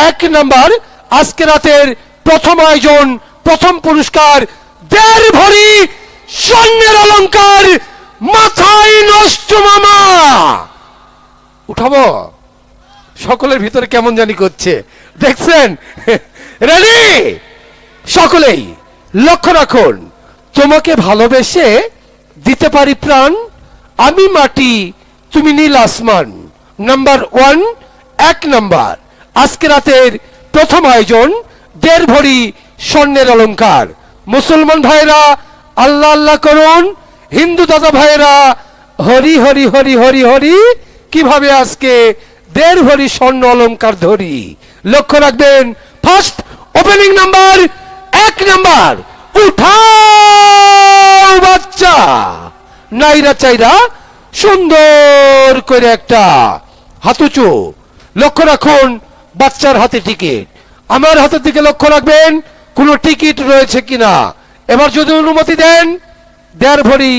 এক নাম্বার আজকে রাতের প্রথম আয়োজন, প্রথম পুরস্কার 1.5 ভরি স্বর্ণের অলংকার। মাথায় নষ্ট মামা, উঠাবো? সকলের ভিতরে কেমন জানি করছে, দেখছেন? রেডি? সকলেই লক্ষ্য রাখুন। তোমাকে ভালোবেসে দিতে পারি প্রাণ, আমি মাটি তুমি নীল আসমান। নাম্বার 1, 1 নাম্বার আজকে রাতের প্রথম আয়োজন 1.5 ভরি স্বর্ণের অলংকার। মুসলমান ভাইরা আল্লাহ আল্লাহ করুন, হিন্দু দাদা ভাইরা হরি হরি হরি হরি হরি। কিভাবে আজকে 1.5 ভরি স্বর্ণ অলংকার ধরি, লক্ষ্য রাখবেন। ফার্স্ট ওপেনিং নাম্বার 1 নাম্বার, উঠাও বাচ্চা। নাইরা চাইরা সুন্দর করে একটা হাত উঁচু, লক্ষ্য রাখুন বাচ্চার হাতে টিকিট। আমার হাতের দিকে লক্ষ্য রাখবেন কোনো টিকিট রয়েছে কিনা। এবার যদি অনুমতি দেন 1.5 ভরি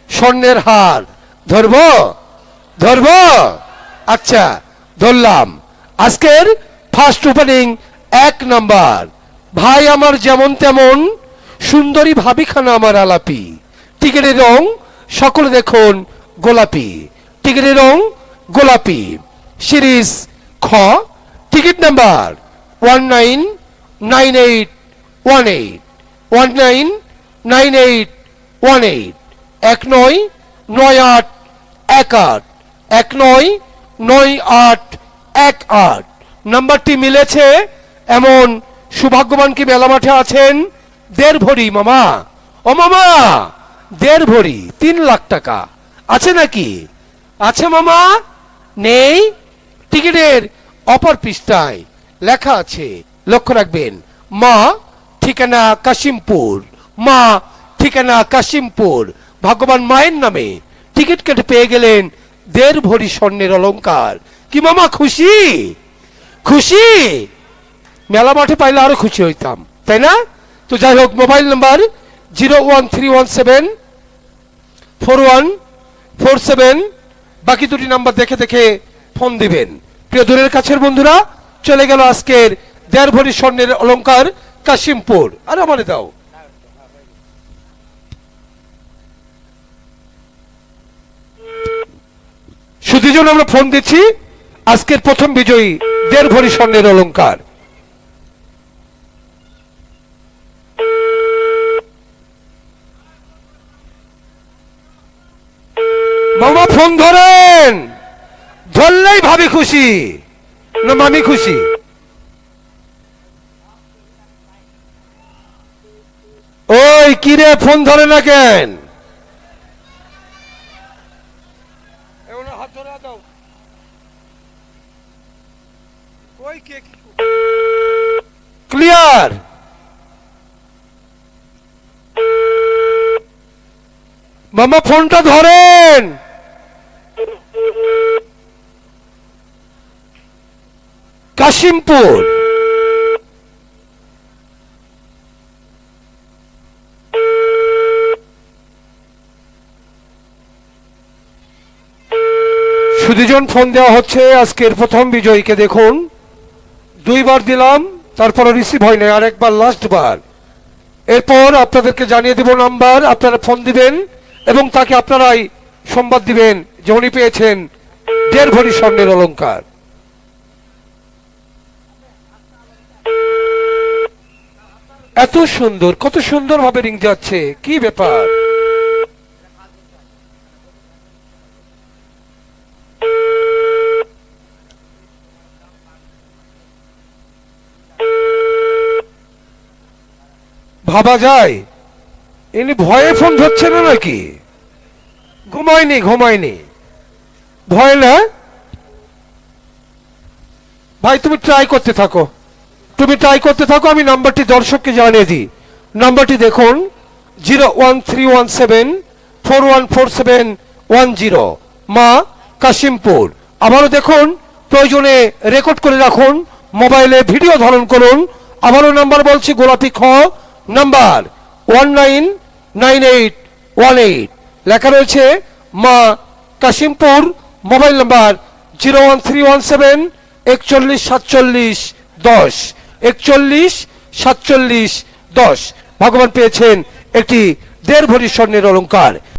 স্বর্ণের হার ধরবো? ধরবো? আচ্ছা ধরলাম। আজকের ফার্স্ট ওপেনিং 1 নাম্বার। ভাই আমার যেমন তেমন, সুন্দরী ভাবিখানা আমার আলাপি। টিকিটের রং সকলে দেখুন গোলাপি, টিকিটের রং গোলাপি। সিরিজ খ, টিকিট নাম্বার 199818 199818 199818 199818। নাম্বারটি মিলেছে এমন সৌভাগ্যবান কি মেলা মাঠে আছেন? 1.5 ভরি মামা, ও মামা 1.5 ভরি 3 লাখ টাকা আছে নাকি? আছে মামা? নেই? টিকিটের অপর পৃষ্ঠায় লেখা আছে, লক্ষ্য রাখবেন। মা ঠিকানা কাশিমপুর, মা ঠিকানা কাশিমপুর। ভগবান মায়ের নামে টিকিট কেটে পেয়ে গেলেন 1.5 ভরি স্বর্ণের অলংকার। কি মামা খুশি? খুশি? মেলা মাঠে পাইলে আরো খুশি হইতাম, তাই না? তো যাই হোক, মোবাইল নাম্বার 013174147, বাকি দুটি নাম্বার দেখে দেখে ফোন দিবেন। প্রিয় দূরের কাছের বন্ধুরা, চলে গেল আজকের 1.5 ভরি স্বর্ণের অলংকার কাশিমপুর। আর আমারে দাও। শুধু জন্য আমরা ফোন দিচ্ছি আজকের প্রথম বিজয়ী 1.5 ভরি স্বর্ণের অলংকার। মামা ফোন ধরেন, ধরলেই ভাবি খুশি না মামি খুশি? ওই কিরে ফোন ধরে না কেন? ক্লিয়ার? মামা ফোনটা ধরেন। কাশিমপুর। সুধিজন ফোন দেওয়া হচ্ছে আজকের প্রথম বিজয়ীকে। দেখুন 2 বার দিলাম, তারপর রিসিভ হয় না, আরেকবার লাস্ট বার। এরপর আপনাদেরকে জানিয়ে দেব নাম্বার, আপনারা ফোন দিবেন এবং তাকে আপনারাই সংবাদ দিবেন যে উনি পেয়েছেন 1.5 ভরি স্বর্ণের অলংকার। এত সুন্দর, কত সুন্দর ভাবে রিং যাচ্ছে, কি ব্যাপার? ভাবা যায় ইনি ভয়ে ফোন ধরছে না নাকি? ঘুমায়নি ঘুমায়নি, ভয় না? ভাই তুমি ট্রাই করতে থাকো, তুমি ট্রাই করতে থাকো। আমি নাম্বারটি দর্শককে জানিয়ে দিই। নাম্বারটি দেখুন 01317414710, মা কাশিমপুর। আবারও দেখুন, প্রয়োজনে রেকর্ড করে রাখুন, মোবাইলে ভিডিও ধারণ করুন। আবারও নাম্বার বলছি, গোলাপি খ নাম্বার 199818, লেখা রয়েছে মা কাশিমপুর। Mobile number 01317414710। 10, 41, 47, 10। ভগবান পেয়েছেন একটি 1.5 ভরি স্বর্ণের অলংকার।